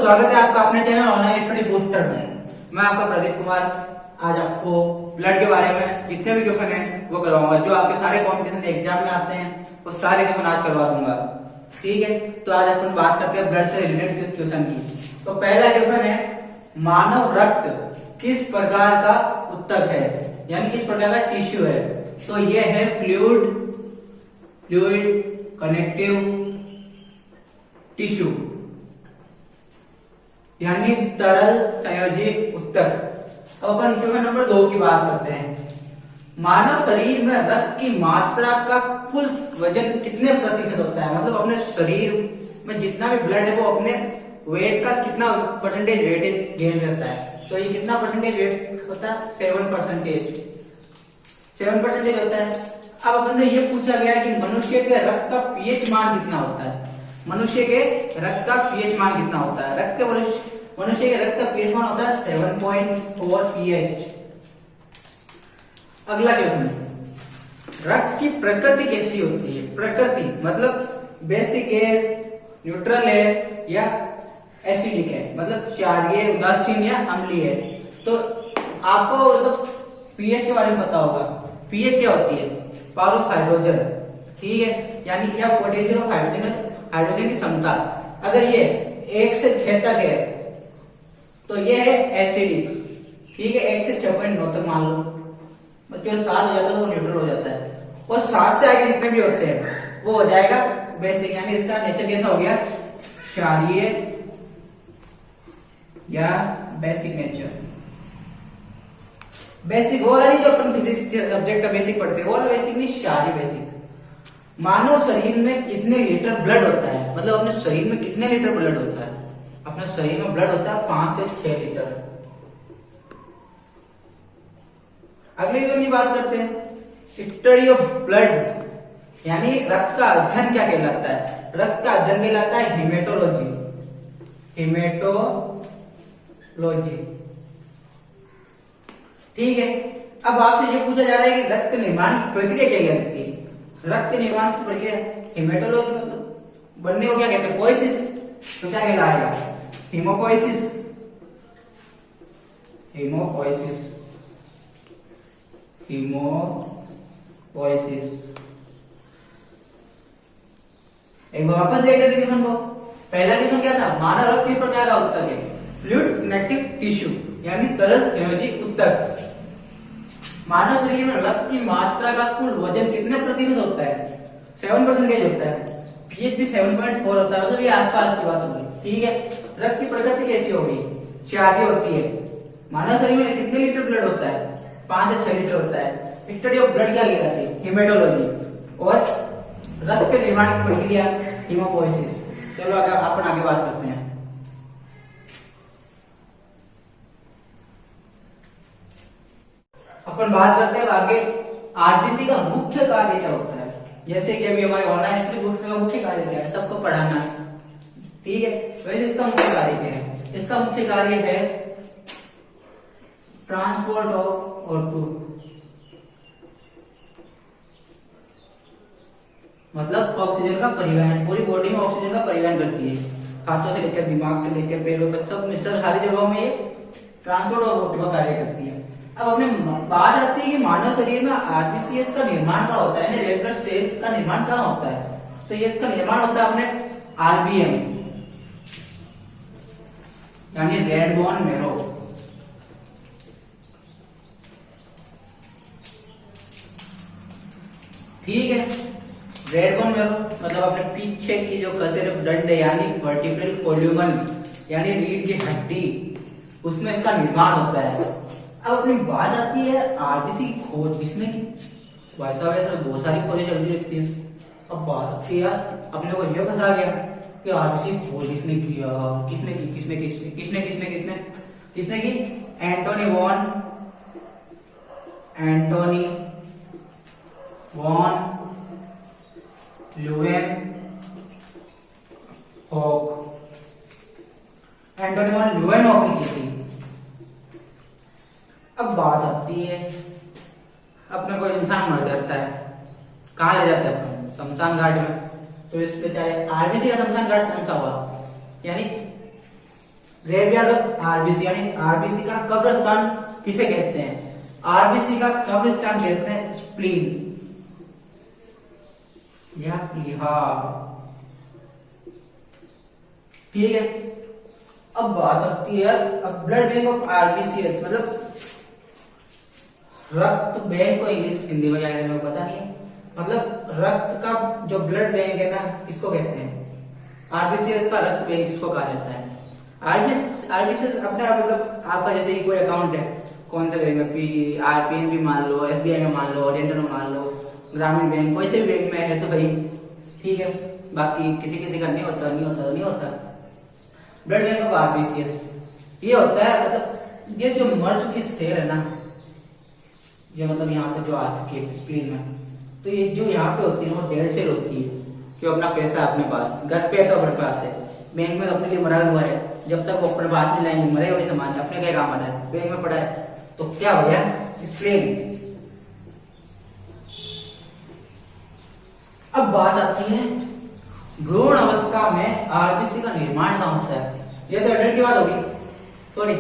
स्वागत है आपका अपने चैनल ऑनलाइन स्टडी बूस्टर में। मैं आपका प्रदीप कुमार आज आपको ब्लड के बारे में जितने भी क्वेश्चन हैं वो करवाऊंगा। जो आपके सारे कॉम्पिटिशन एग्जाम में आते हैं वो सारे क्वेश्चन आज करवा दूंगा। ठीक है, तो आज अपन बात करते हैं ब्लड से रिलेटेड क्वेश्चन की। तो पहला क्वेश्चन है, मानव रक्त किस प्रकार का उत्तक है, यानी किस प्रकार का टिश्यू है। तो ये है फ्लूइड कनेक्टिव टिश्यू, यानी तरल संयोजी उत्तक। अब अपन क्वेश्चन नंबर 2 की बात करते हैं। मानव शरीर में रक्त की मात्रा का कुल वजन कितने प्रतिशत होता है, मतलब अपने शरीर में जितना भी ब्लड है वो अपने वेट का कितना परसेंटेज वेट गेन करता है। तो ये कितना परसेंटेज वेट होता है, 7% होता है। अब अपन से ये पूछा गया कि मनुष्य के रक्त का पीएच मान कितना होता है। मनुष्य के रक्त का पीएच मान कितना होता है। मनुष्य के रक्त का पीएच मान होता है 7.4 पीएच। अगला क्वेश्चन, रक्त की प्रकृति कैसी होती है। प्रकृति मतलब बेसिक है, न्यूट्रल है या एसिडिक है, मतलब क्षारीय, उदासीन या अम्लीय है। तो आपको मतलब पीएच के बारे में पता होगा। पीएच क्या होती है, पावर ऑफ हाइड्रोजन, ठीक है, यानी या पोटेंशियल ऑफ हाइड्रोजन की क्षमता। अगर ये 1 से 6 तक है तो ये है एसिडिक, ठीक है। 1 से 6.9 तक मान लो, जो 7 हो जाता है वो न्यूट्रल हो जाता है, और 7 से आगे जितने भी होते हैं वो हो जाएगा बेसिक, यानी इसका नेचर कैसा हो गया, क्षारीय या बेसिक नेचर। बेसिक वो वाला नहीं जो अपन फिजिक्स सब्जेक्ट का बेसिक पढ़ते हैं, वो वाला बेसिक नहीं, क्षारीय बेसिक। मानव शरीर में कितने लीटर ब्लड होता है, मतलब अपने शरीर में कितने लीटर ब्लड होता है। अपने शरीर में ब्लड होता है 5 से 6 लीटर। अगले की बात करते हैं, स्टडी ऑफ ब्लड, यानी रक्त का अध्ययन क्या कहलाता है। रक्त का अध्ययन कहलाता है हेमेटोलॉजी। ठीक है। अब आपसे ये पूछा जा रहा है कि रक्त निर्माण की प्रक्रिया क्या कहलाती है। रक्त निर्माण की प्रक्रिया हेमेटोलॉजी मतलब बनने को क्या कहते हैं, पोइसिस। तो क्या कहलाएगा, हीमोपोइसिस। एक बार वापस देख लेते क्वेश्चन को। पहला क्वेश्चन क्या था, मानव रक्त किस प्रकार का उत्तक है, फ्लूइड कनेक्टिव टिश्यू, यानी तरल संयोजी उत्तक। मानव शरीर में रक्त की मात्रा का कुल वजन कितने प्रतिशत होता है, 7% होता है। पीएच भी 7.4 होता है, मतलब ये आसपास की बात होगी, ठीक है। रक्त की प्रकृति कैसी होगी, क्षारीय होती है। मानव शरीर में कितने लीटर ब्लड होता है, 5 से 6 लीटर होता है। स्टडी ऑफ ब्लड क्या कहलाती है, हेमेटोलॉजी। और रक्त के निर्माण की प्रक्रिया हीमोपोइसिस। चलो अपन आगे बात करते हैं। अपन बात करते हैं आगे आरबीसी का मुख्य कार्य क्या होता है। जैसे कि अभी हमारे ऑनलाइन स्टडी बूस्टर का मुख्य कार्य क्या है, सबको पढ़ाना, ठीक है। वैसे इसका मुख्य कार्य क्या है, इसका मुख्य कार्य है ट्रांसपोर्ट ऑफ O2, मतलब ऑक्सीजन का परिवहन। पूरी बॉडी में ऑक्सीजन का परिवहन करती है, हाथों से लेकर दिमाग से लेकर पैरों तक, सब मिश्र सारी जगहों में ये ट्रांसपोर्ट ऑफ O2 का कार्य करती है। अब अपने बात आती है कि मानव शरीर में आरबीसीएस का निर्माण कहाँ होता है, रेड ब्लड सेल का निर्माण कहाँ होता है। तो ये इसका निर्माण होता है अपने आरबीएम, यानी रेड बोन मेरो। ठीक है, रेड बोन मेरो मतलब अपने पीछे की जो कसेरे दंड यानी वर्टिब्रल कोल्यूमन, यानी रीढ़ की हड्डी, उसमें इसका निर्माण होता है। अब अपनी बात आती है आरबीसी की खोज किसने की। भाई साहब ऐसा बहुत सारी खोजें चलती रहती है। अब बात आती है यार, अपने को ये पता गया कि आरबीसी की खोज किसने किया, किसने की एंटोनी वॉन ल्यूवेनहॉक ने की थी। अब बात आती है, अपने कोई इंसान मर जाता है, कहाँ ले जाते हैं अपन, शमशान घाट में। तो इस पे चाहे आरबीसी का शमशान घाट कौन सा हुआ, यानी ग्रेवयार्ड ऑफ आरबीसी, यानी आरबीसी का कब्रिस्तान किसे कहते हैं? आरबीसी का कब्रिस्तान कहते हैं स्प्लीन या प्लीहा। ठीक है, अब बात आती है अब ब्लड बैंक ऑफ आरबीसीएस, मतलब रक्त बैंक को इंग्लिश हिंदी में क्या कहते हैं मेरे को पता नहीं है, मतलब रक्त का जो ब्लड बैंक है ना इसको कहते हैं आरबीसीएस का रक्त बैंक किसको कहा जाता है? आरबीसीएस अपने मतलब आपका जैसे कोई अकाउंट है, कौन सा बैंक में, आरपीएनबी मान लो, एसबीआई में मान लो, ओरिएंटल में मान लो, ग्रामीण बैंक, कोई से भी बैंक में है तो भाई ठीक है, बाकी किसी किसी का नहीं होता। ब्लड बैंक ऑफ आरबीसीएस ये होता है मतलब ये जो मर चुकी सेल है ना, ये मतलब यहाँ पे जो आ चुकी है स्क्रीन में, तो ये जो यहाँ पे होती है वो डेड सेल होती है कि अपना पैसा अपने पास, घर पे है तो अपने पास है, बैंक में तो अपने लिए मरा हुआ है, जब तक वो अपने पास नहीं लाएंगे मरे हुए सामान अपने क्या काम आता है, बैंक में पड़ा है तो क्या हो गया स्क्रीन। अब बात आती है भ्रूण अवस्था में आरबीसी का निर्माण कहाँ होता है? ये तो एडल्ट की बात होगी, सॉरी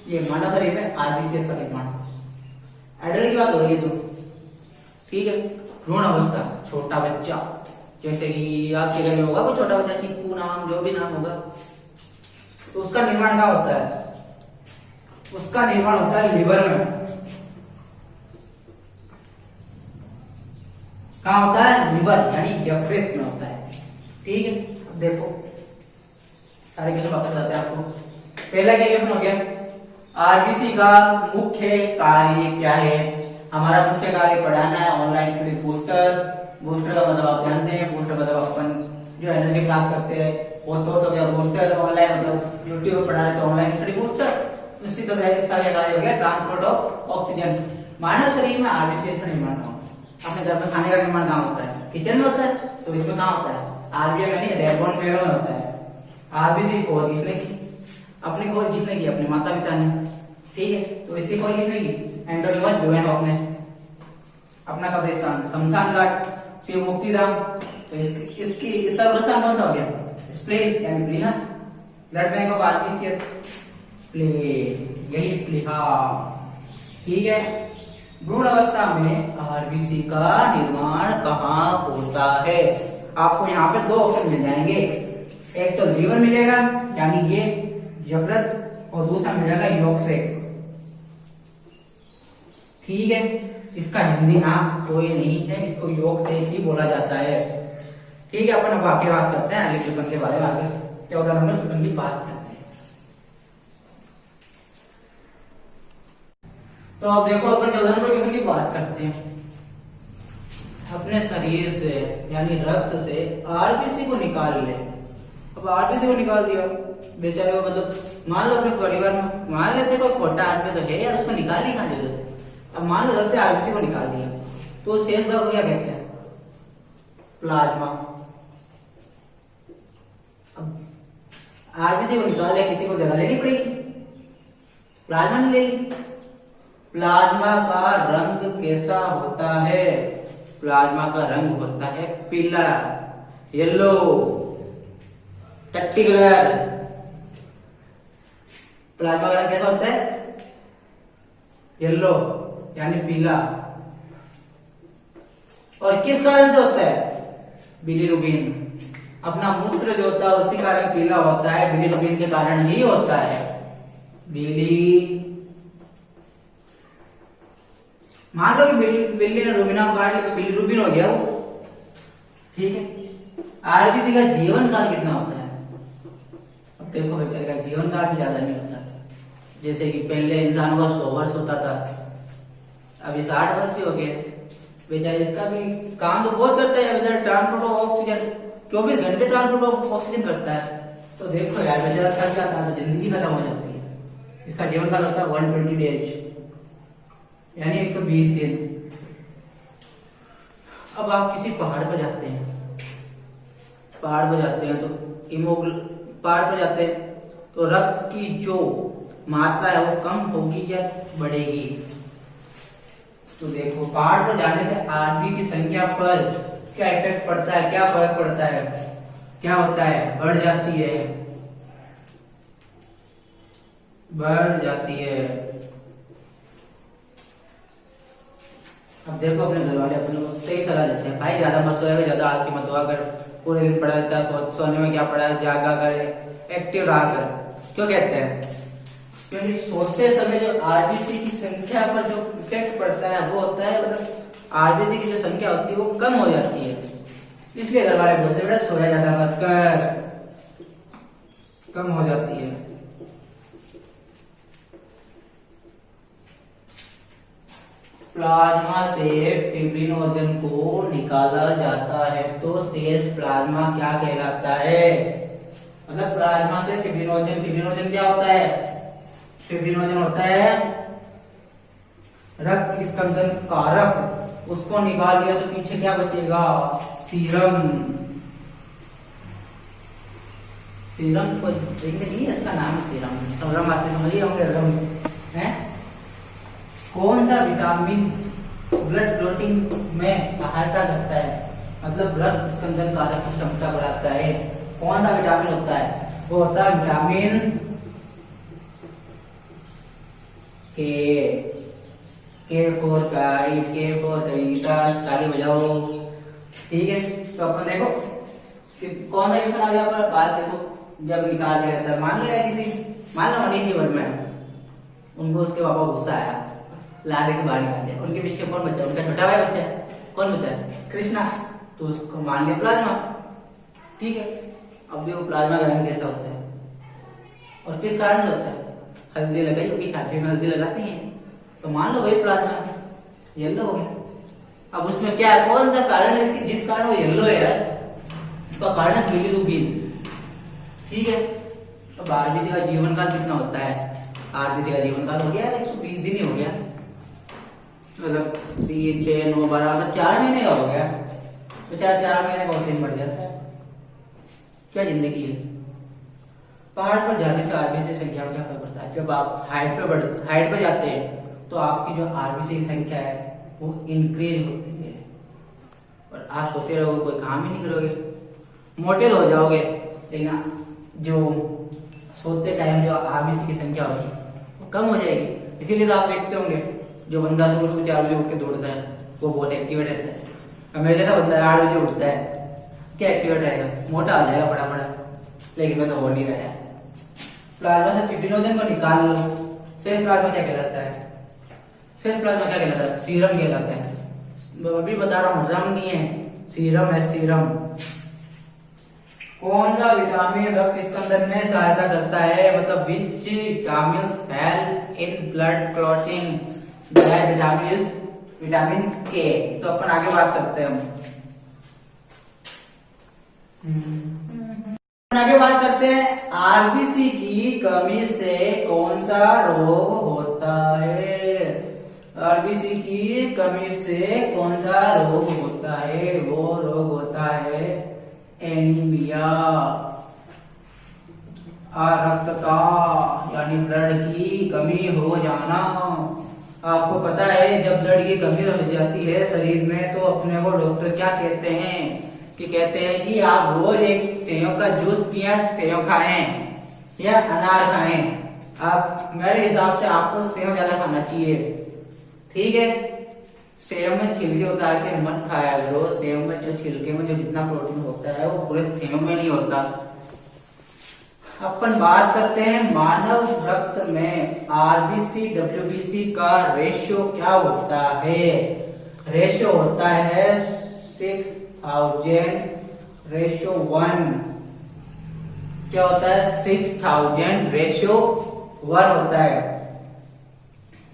ये मानव शरीर में आरबीसीएस का निर्माण एडल्ट की बात हो रही है तो ठीक है। भ्रूण अवस्था छोटा बच्चा, जैसे कि आपके घर में होगा कोई छोटा बच्चा, चीकू नाम जो भी नाम होगा, तो उसका निर्माण कहाँ होता है? उसका निर्माण होता है लिवर में। कहाँ होता है? लिवर यानी यकृत में होता है। ठीक है, अब देखो सारे क्वेश्चन वापस आते हैं आपको। पहला क्या क्वेश्चन हो गया, आरबीसी का मुख्य कार्य क्या है? हमारा मुख्य कार्य पढ़ाना है ऑनलाइन फ्री बूस्टर। बूस्टर का मतलब आप जानते हैं, बूस्टर मतलब अपन जो एनर्जी प्राप्त करते हैं वो सोर्स हो गया बूस्टर। ऑनलाइन मतलब यूट्यूब पर पढ़ा रहे तो ऑनलाइन फ्री बूस्टर। इसी तरह इसका क्या कार्य हो गया, ट्रांसपोर्ट ऑफ ऑक्सीजन। मानव शरीर में आरबीसी का निर्माण कहाँ? अपने घर में खाने का निर्माण कहाँ होता है? किचन में होता है, तो इसमें कहाँ होता है? आरबीएम यानी रेड बोन मेरो में होता है। आरबीसी खोज किसने की? अपनी खोज किसने की? अपने माता पिता ने। ठीक है, तो इसकी खोज किसने की? एंटोनियो ल्यूवेनहॉक ने। अपना कब्रिस्तान शमशान घाट, शिव मुक्तिधाम, तो इसका कब्रिस्तान कौन सा हो गया? स्प्लीन यानी प्लीहा। Blood bank of RBCs spleen, यही प्लीहा। ठीक है, भ्रूण अवस्था में आरबीसी का निर्माण कहाँ होता है? आपको यहाँ पे दो ऑप्शन मिल जाएंगे, एक तो लीवर मिलेगा यानी ये यकृत, और दूसरा मिलेगा यॉर्क से। ठीक है, इसका हिंदी नाम कोई नहीं है, इसको यॉर्क से ही बोला जाता है। ठीक है, अपन अब आगे बात करते हैं अगले क्वेश्चन के बारे में। आगे 14 नंबर क्वेश्चन की बात करते हैं। तो अब देखो अपन 14 नंबर क्वेश्चन की बात करते हैं। अपने शरीर से यानी रक्त से आरबीसी को निकाल ले। अब आरबीसी को निकाल दिया बेचारे को, मतलब मान लो अपने परिवार में मान लेते कोई खोटा आदमी तो है यार, उसको निकालने का जरूरत है। अब मान लो रक्त से आरबीसी को निकाल दिया तो शेष भाग को क्या कहते हैं? प्लाज्मा। अब आरबीसी को निकाल दिया, किसी को जगह लेनी पड़ेगी, प्लाज्मा नहीं ले ली। प्लाज्मा का रंग कैसा होता है? प्लाज्मा का रंग होता है पीला, येलो, टट्टी कलर। प्लाज्मा का रंग कैसा होता है? येलो यानी पीला। और किस कारण से होता है? बिलीरुबिन। अपना मूत्र जो होता है उसी का रंग पीला होता है, बिलीरुबिन के कारण ही होता है। मान लो कि बिल्ली ने रुबिना को काट लिया तो बिलीरुबिन हो गया वो। ठीक है, आरबीसी का जीवन काल कितना होता है? अब देखो बेचारे का जीवन काल भी ज्यादा नहीं होता। जैसे कि पहले इंसान का 100 वर्ष होता था, अभी 60 वर्ष ही हो गए। बेचारे इसका भी काम तो बहुत करता है बेचारा, ट्रांसपोर्ट ऑफ ऑक्सीजन 24 घंटे ट्रांसपोर्ट ऑफ ऑक्सीजन करता है। तो देखो यार बेचारा थक जाता है तो जिंदगी खत्म हो जाती है। इसका जीवन काल होता है 120 डेज यानी 120 दिन। अब आप किसी पहाड़ पर जाते हैं, पहाड़ पर जाते हैं तो रक्त की जो मात्रा है वो कम होगी या बढ़ेगी? तो देखो पहाड़ पर जाने से आदमी की संख्या पर क्या इफेक्ट पड़ता है, क्या फर्क पड़ता है? क्या होता है? बढ़ जाती है। बढ़ जाती है। अब देखो अपने घर वाले अपने को सही सलाह देते हैं, भाई ज्यादा मत सोएगा, ज्यादा आलसी मत हुआ कर, पूरे दिन पड़ा रहता है, सोने में क्या पड़ा है, जागा कर, एक्टिव रहा कर। क्यों कहते हैं? क्योंकि सोते समय जो आरबीसी की संख्या पर जो इफेक्ट पड़ता है वो होता है, मतलब आरबीसी की जो संख्या होती है वो कम हो जाती है। इसलिए घर वाले बोलते हैं बेटा सोया ज्यादा मत कर, कम हो जाती है। प्लाज्मा से फिब्रिनोजन को निकाला जाता है तो शेष प्लाज्मा क्या कहलाता है? मतलब प्लाज्मा से फिब्रिनोजन, फिब्रिनोजन क्या होता है? फिब्रिनोजन होता है रक्त स्कंदन कारक, उसको निकाल दिया तो पीछे क्या बचेगा? सीरम। सीरम को ड्रिंक नहीं है, इसका नाम सीरम। सीरम आपने समझ ही होंगे, रम है। कौन सा विटामिन ब्लड क्लॉटिंग में सहायता करता है, मतलब रक्त स्कंदन कारक की क्षमता बढ़ाता है? कौन सा विटामिन होता है? वो होता है विटामिन के फॉर काइट, के फॉर कविता, ताली बजाओ। ठीक है, तो अपन देखो कि कौन सा क्वेश्चन आ गया पर बात देखो, जब निकाल दिया था, मान लिया किसी, मान लो मनीष जी वर्मा है, उनको उसके पापा गुस्सा आया, ला दे के बाहर निकाल दिया, उनके पीछे कौन बच्चा? उनका छोटा भाई बच्चा है, कौन बच्चा है? कृष्णा। तो उसको मान लिया प्लाज्मा। ठीक है, अब भी वो प्लाज्मा ग्रहण कैसा होता है और किस कारण से होता है? हल्दी लगाई, क्योंकि शादी में हल्दी लगाती है, तो मान लो वही प्लाज्मा येलो हो गया। अब उसमें क्या है, कौन सा कारण है कि जिस कारण वो येलो है यार, उसका कारण है बिलिरुबिन। ठीक है, तो आरबीसी का जीवन काल कितना होता है? आरबीसी का जीवन काल हो गया 120 दिन ही हो गया, मतलब 3, 6, 9, 12, मतलब 4 महीने का हो गया। तो 4 महीने का और दिन बढ़ जाता है। क्या जिंदगी है। पहाड़ पर जाने से आरबीसी संख्या में क्या फर्क पड़ता है? जब आप हाइट पे जाते हैं तो आपकी जो आरबीसी की संख्या है वो इंक्रीज होती है, और आप सोते रहोगे, कोई काम ही नहीं करोगे, मोटे तो हो जाओगे, लेकिन जो सोते टाइम जो आरबीसी की संख्या होगी वो कम हो जाएगी। इसीलिए तो आप देखते होंगे जो बंदा 4 बजे उठ के दौड़ता है वो बहुत एक्टिवेट रहता है। मेरे जैसा बंदा 8 बजे उठता है, क्या एक्टिवेट रहेगा? मोटा हो जाएगा बड़ा बड़ा, लेकिन मैं तो हो नहीं रहा है। प्लाज्मा से फिब्रिनोजन को निकाल लो, शेष प्लाज्मा क्या कहलाता है? शेष प्लाज्मा क्या कहलाता है? सीरम कहलाता है। अभी बता रहा हूँ, रम नहीं है, सीरम है, सीरम। कौन सा विटामिन रक्त स्कंदन में सहायता करता है, मतलब which vitamin help in blood clotting? Vitamin के। तो अपन आगे बात करते हैं, आगे बात करते हैं आरबीसी की कमी से कौन सा रोग होता है? आरबीसी की कमी से कौन सा रोग होता है? वो रोग होता है एनीमिया, अरक्तता, यानी ब्लड की कमी हो जाना। आपको पता है जब ब्लड की कमी हो जाती है शरीर में तो अपने को डॉक्टर क्या कहते हैं कि कहते हैं कि आप रोज एक सेव का जूस पिया, सेव खाएं या अनार खाएं। आप मेरे हिसाब से आपको सेव ज्यादा खाना चाहिए। ठीक है, सेव में छिलके उतार के मत खाया करो। सेव में जो छिलके में जो जितना प्रोटीन होता है वो पूरे सेव में नहीं होता। अपन बात करते हैं मानव रक्त में आरबीसी डब्ल्यूबीसी का रेशियो क्या होता है? रेशियो होता है 6000 रेशियो 1। क्या होता है? 6000 रेशियो 1 होता है।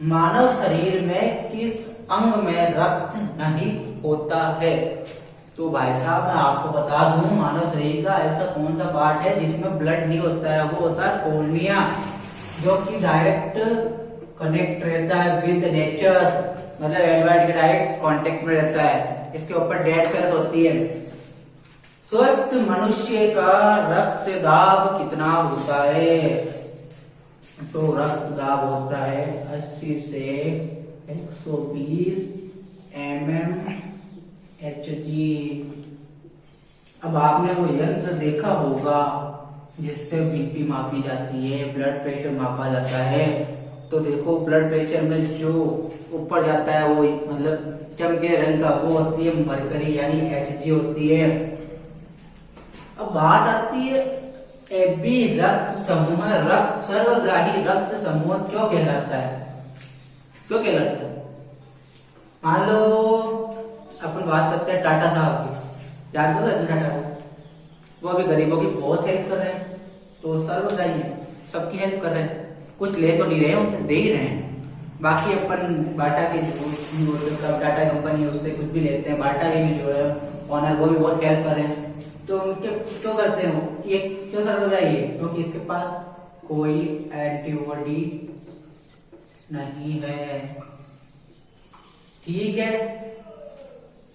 मानव शरीर में किस अंग में रक्त नहीं होता है? तो भाई साहब मैं आपको बता दूं, मानव शरीर का ऐसा कौन सा पार्ट है जिसमें ब्लड नहीं होता है? वो होता है कॉर्निया, जो कि डायरेक्ट कनेक्ट रहता है विद नेचर, मतलब एनवायरनमेंट के डायरेक्ट कांटेक्ट में रहता है। इसके ऊपर डेड सेल्स होती है। स्वस्थ मनुष्य का रक्त दाब कितना होता है? तो रक्त दाब होता है 80 से 120 mmHg। अब आपने वो यंत्र देखा होगा जिससे बीपी मापी जाती है, ब्लड प्रेशर मापा जाता है। तो देखो ब्लड प्रेशर में जो ऊपर जाता है वो मतलब चमकीले रंग का वो होती है मरकरी यानी Hg होती है। अब बात आती है एबी रक्त समूह, रक्त सर्वग्राही रक्त समूह क्यों कहलाता है, क्यों कहलाता है? मान लो अपन बात करते हैं टाटा साहब की, जानते हो टाटा को, वो अभी गरीबों की बहुत हेल्प कर रहे हैं, तो सर्वग्राही है, सबकी हेल्प कर रहे हैं, कुछ ले तो नहीं रहे उनसे दे ही रहे हैं। बाकी अपन बाटा की टाटा कंपनी उससे कुछ भी लेते हैं, बाटा के भी जो है ऑनर वो भी बहुत हेल्प कर रहे हैं। तो उनके क्यों करते हो ये, क्यों सर्वग्राही है? क्योंकि इसके पास कोई एंटीबॉडी नहीं है, ठीक है।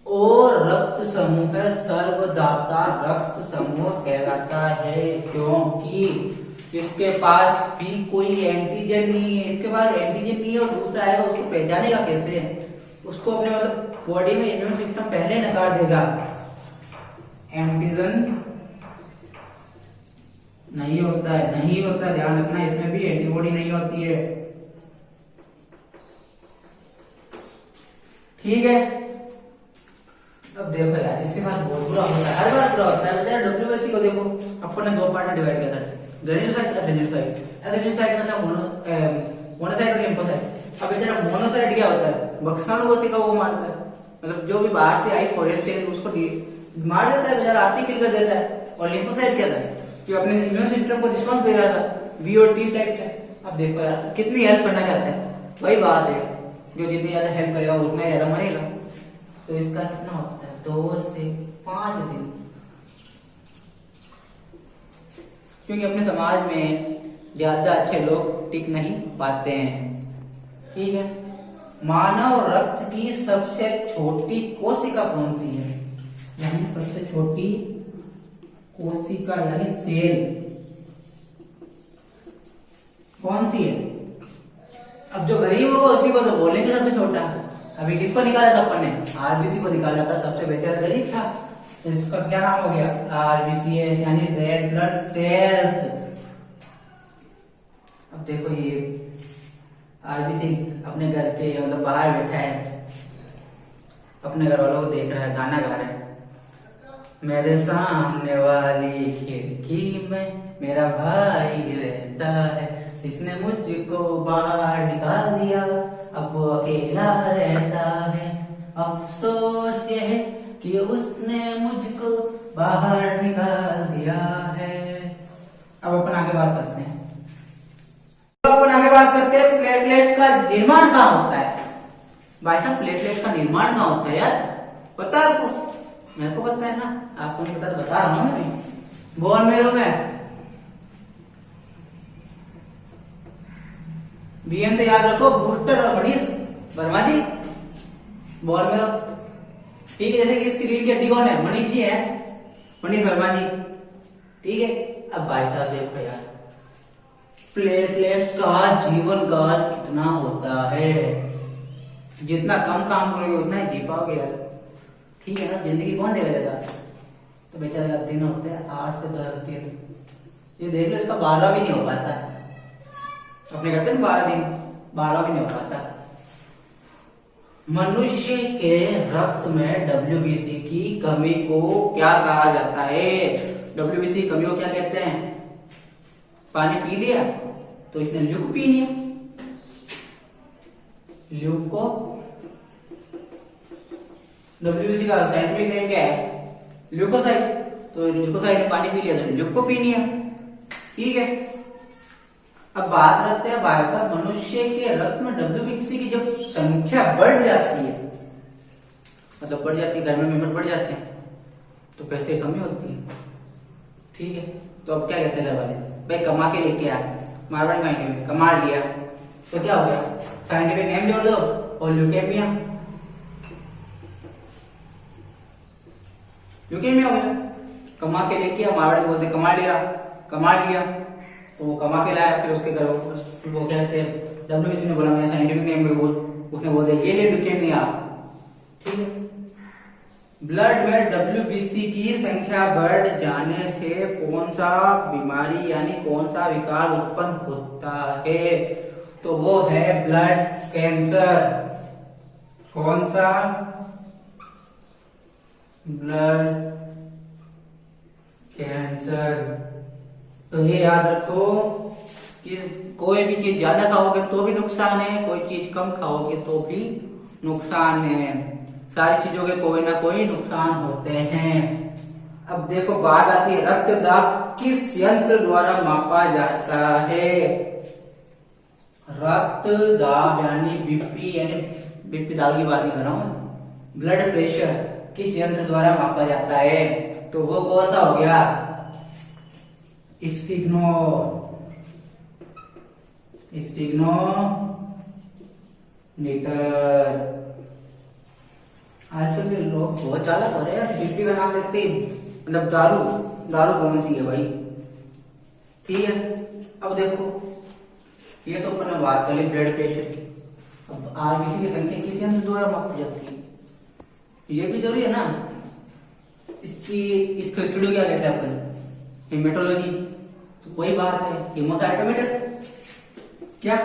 और रक्त समूह सर्वदाता रक्त समूह कहलाता है क्योंकि इसके पास भी कोई एंटीजन नहीं है, इसके पास एंटीजन नहीं है और दूसरा आएगा उसको पहचानेगा कैसे? उसको अपने मतलब बॉडी में इम्यून सिस्टम पहले नकार देगा। एंटीजन नहीं होता है, नहीं होता है, ध्यान रखना, इसमें भी एंटीबॉडी नहीं होती है, ठीक है। अब देखो यार इसके बाद बहुत बुरा होता है, हर बार बुरा होता है बेटा। डब्ल्यूबीसी को देखो अपन ने दो पार्ट में डिवाइड किया था, ग्रेन्युलोसाइट और एडेनोसाइट। एडेनोसाइट में था मोनोसाइट और लिम्फोसाइट। अब बेचारा मोनोसाइट क्या होता है, बक्साणु कोशिका वो मारता है, मतलब जो भी बाहर से आई फॉरेन से उसको मार देता है, बेचारा आती किल कर देता है। और लिम्फोसाइट क्या था कि अपने इम्यून सिस्टम को रिस्पॉन्स दे रहा था, बी और टी टाइप का। अब देखो यार कितनी हेल्प करना चाहते हैं, वही बात है, जो जितनी ज्यादा हेल्प करेगा उतना ज्यादा मरेगा। तो इसका कितना होता है 2 से 5 दिन, क्योंकि अपने समाज में ज्यादा अच्छे लोग टिक नहीं पाते हैं, ठीक है। मानव रक्त की सबसे छोटी कोशिका कौन सी है, यानी सबसे छोटी कोशिका यानी सेल कौन सी है? अब जो गरीब होगा उसी को तो बोलेंगे सबसे छोटा। अभी किसको निकाला था अपन ने, आरबीसी को निकाला था, सबसे बेचारा गरीब था, तो इसका क्या नाम हो गया आरबीसी यानी रेड ब्लड सेल्स। अब देखो ये आरबीसी अपने घर पे मतलब बाहर बैठा है, अपने घर वालों को देख रहा है, गाना गा रहा है। मेरे सामने वाली खिड़की में मेरा भाई रहता है, इसने मुझको बाहर निकाल दिया, अब वो अकेला रहता है, अफसोस ये है कि उसने मुझको बाहर निकाल दिया है। अब अपन आगे बात करते हैं, प्लेटलेट्स का निर्माण कहाँ होता है? भाई साहब प्लेटलेट्स का निर्माण कहाँ होता है यार, पता है आपको? मेरे को पता है ना, आपको नहीं पता तो बता रहा हूँ मैं। बोन मेरो में बीएम से याद रखो, बूस्टर और मनीष वर्मा जी, बोन मेरो, ठीक है। जैसे कि इसकी रीढ़ की हड्डी कौन है, मनीष जी है, मनीष वर्मा जी, ठीक है। अब भाई साहब देखो यार प्लेटलेट्स का जीवन काल कितना होता है, जितना कम काम करोगे उतना ही जी पाओगे यार, ठीक है ना। जिंदगी कौन देगा ज्यादा, तो बेचारा दिन होते हैं 8 से 10 दिन, ये देख लो इसका 12 भी नहीं हो पाता, अपने करते हैं 12 दिन, 12 भी नहीं हो पाता। मनुष्य के रक्त में डब्ल्यूबीसी की कमी को क्या कहा जाता है? डब्ल्यूबीसी कमी को क्या कहते हैं? पानी पी लिया तो इसने ल्यूकोपीनिया, ल्यूको, डब्ल्यूबीसी का साइंटिफिक नेम क्या है? ल्यूकोसाइट। तो ल्यूकोसाइट ने पानी पी लिया तो ल्यूकोपीनिया, ठीक है। अब बात करते हैं भाई साहब, मनुष्य के रक्त में डब्ल्यूबीसी की जब संख्या बढ़ जाती है, मतलब बढ़ जाती है, घर में मेंबर बढ़ जाते हैं, तो पैसे कमी होती है, ठीक है। तो अब क्या कहते हैं घर वाले, भाई कमा के लेके आ, मारवाड़ कमाएंगे, कमा लिया तो क्या हो गया, साइंटिफिक नेम जोड़ दो और ल्यूकेमिया, ल्यूकेमिया हो गया। कमा के लेके आ, मारवाड़ी बोलते कमा लिया, तो वो कमा के लाया, फिर उसके घर वो क्या कहते हैं, डब्ल्यूबीसी ने बोला मैं साइंटिफिक नेम बोल, उसने बोल दिया ये ले ल्यूकेमिया, ठीक है। ब्लड में WBC की संख्या बढ़ जाने से कौन सा बीमारी यानी कौन सा विकार उत्पन्न होता है? तो वो है ब्लड कैंसर। कौन सा? Blood cancer. तो ये याद रखो कि कोई भी चीज ज्यादा खाओगे तो भी नुकसान है, कोई चीज कम खाओगे तो भी नुकसान है। सारी चीजों के कोई ना कोई नुकसान होते हैं। अब देखो बात आती है रक्तदाब किस यंत्र द्वारा मापा जाता है? रक्तदाब यानी बीपी दारू की बात नहीं कर रहा हूं, ब्लड प्रेशर किस यंत्र द्वारा मापा जाता है? तो वो कौन सा हो गया? स्टेग्नोमीटर। आजकल के लोग बहुत चालाक हो रहे हैं, बीपी का नाम लेते ही मतलब दारू कौन सी है भाई? ठीक है, अब देखो ये तो अपन ने बात कर ली ब्लड प्रेशर की। अब आरबीसी की संख्या किस यंत्र द्वारा मापी जाती है ये भी जरूरी है ना। इसको स्टूडियो क्या कहते हैं अपन? हेमेटोलॉजी। तो वही बात है, हीमोसाइटोमीटर। क्या?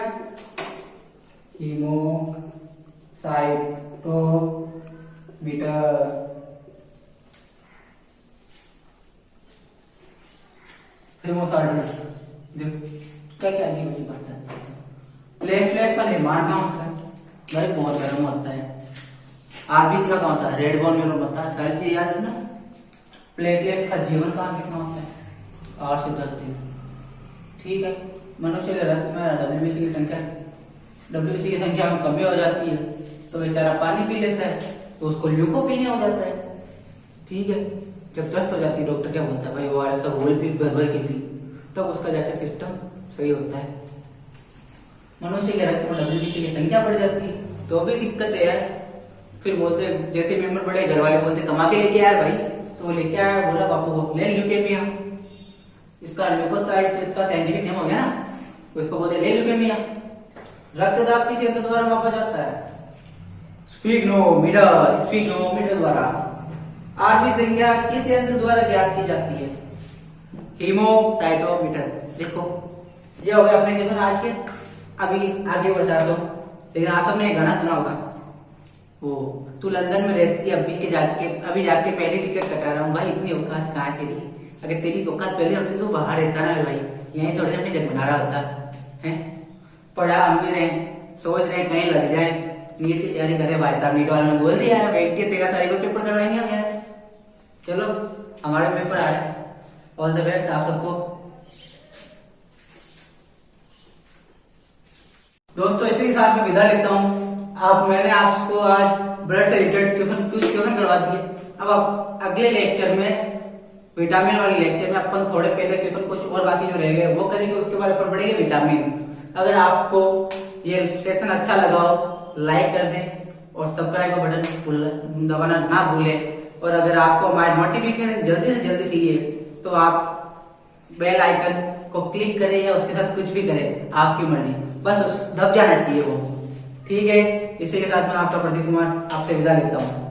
हीमोसाइटोमीटर। क्या क्या अजीब अजीब बात है। प्लेटलेट्स का निर्माण कहाँ होता है? भाई बहुत गर्म होता है। आरबीसी का कहाँ होता है? रेड बोन न्यूरॉन होता है। सारी चीज याद है ना। प्लेटलेट का जीवन काल कितना होता है? 8 से 10 दिन। ठीक है, मनुष्य के रक्त में डब्ल्यूबीसी की संख्या में कमी हो जाती है तो बेचारा पानी पी लेता है तो उसको ल्यूकोपीनिया हो जाता है। ठीक है, जब दस्त हो जाती है डॉक्टर क्या बोलता है? भाई वो इसका घोल पी, भर के पी, तब उसका जाके सिस्टम सही होता है। मनुष्य के रक्त में डब्ल्यूबीसी की संख्या बढ़ जाती है तो भी दिक्कत है यार। फिर बोलते जैसे मेंबर बड़े घर वाले बोलते कमा के लेके आया भाई, तो वो लेके आया, बोला बापू को ले ल्यूकेमिया। इसका ल्यूकोसाइट इसका साइंटिफिक नेम हो गया ना, तो इसको बोलते ले ल्यूकेमिया। रक्तदाब किस यंत्र द्वारा मापा जाता है? स्फिग्नोमीटर द्वारा। आरबी संख्या किस यंत्र द्वारा ज्ञात की जाती है? हीमोसाइटोमीटर। देखो ये हो गया अपने क्वेश्चन आज के। अभी आगे बता दो, लेकिन आप सबने गाना सुना होगा, वो तू लंदन में रहती है अभी जाके पहले टिकट कटा रहा हूँ। भाई इतनी औकात कहाँ तेरी? अगर तेरी औकात पहले होती तो बाहर रहता ना भाई, यहीं थोड़ी अपनी जग बना रहा होता है। पढ़ा हम भी रहे, सोच रहे कहीं लग जाए, नीट की तैयारी करे। भाई साहब नीट वाले ने बोल दिया यार बैठ के 13 तारीख को पेपर करवाएंगे हम यार। चलो हमारे पेपर आ रहे हैं, ऑल द बेस्ट आप सबको। दोस्तों इसी के साथ मैं विदा लेता हूँ। मैंने आपको आज ब्लड से रिलेटेड क्वेश्चन करवा दिए। अब आप अगले लेक्चर में, विटामिन वाले लेक्चर में अपन थोड़े पहले क्वेश्चन कुछ और बाकी जो रह गए वो करेंगे, उसके बाद अपन पढ़ेंगे विटामिन। अगर आपको ये सेशन अच्छा लगा हो लाइक कर दें और सब्सक्राइब का बटन दबाना ना भूलें। और अगर आपको हमारे नोटिफिकेशन जल्दी से जल्दी चाहिए तो आप बेल आइकन को क्लिक करें या उसके साथ कुछ भी करें, आपकी मर्जी, बस दब जाना चाहिए वो। ठीक है, इसी के साथ मैं आपका प्रदीप कुमार आपसे विदा लेता हूँ।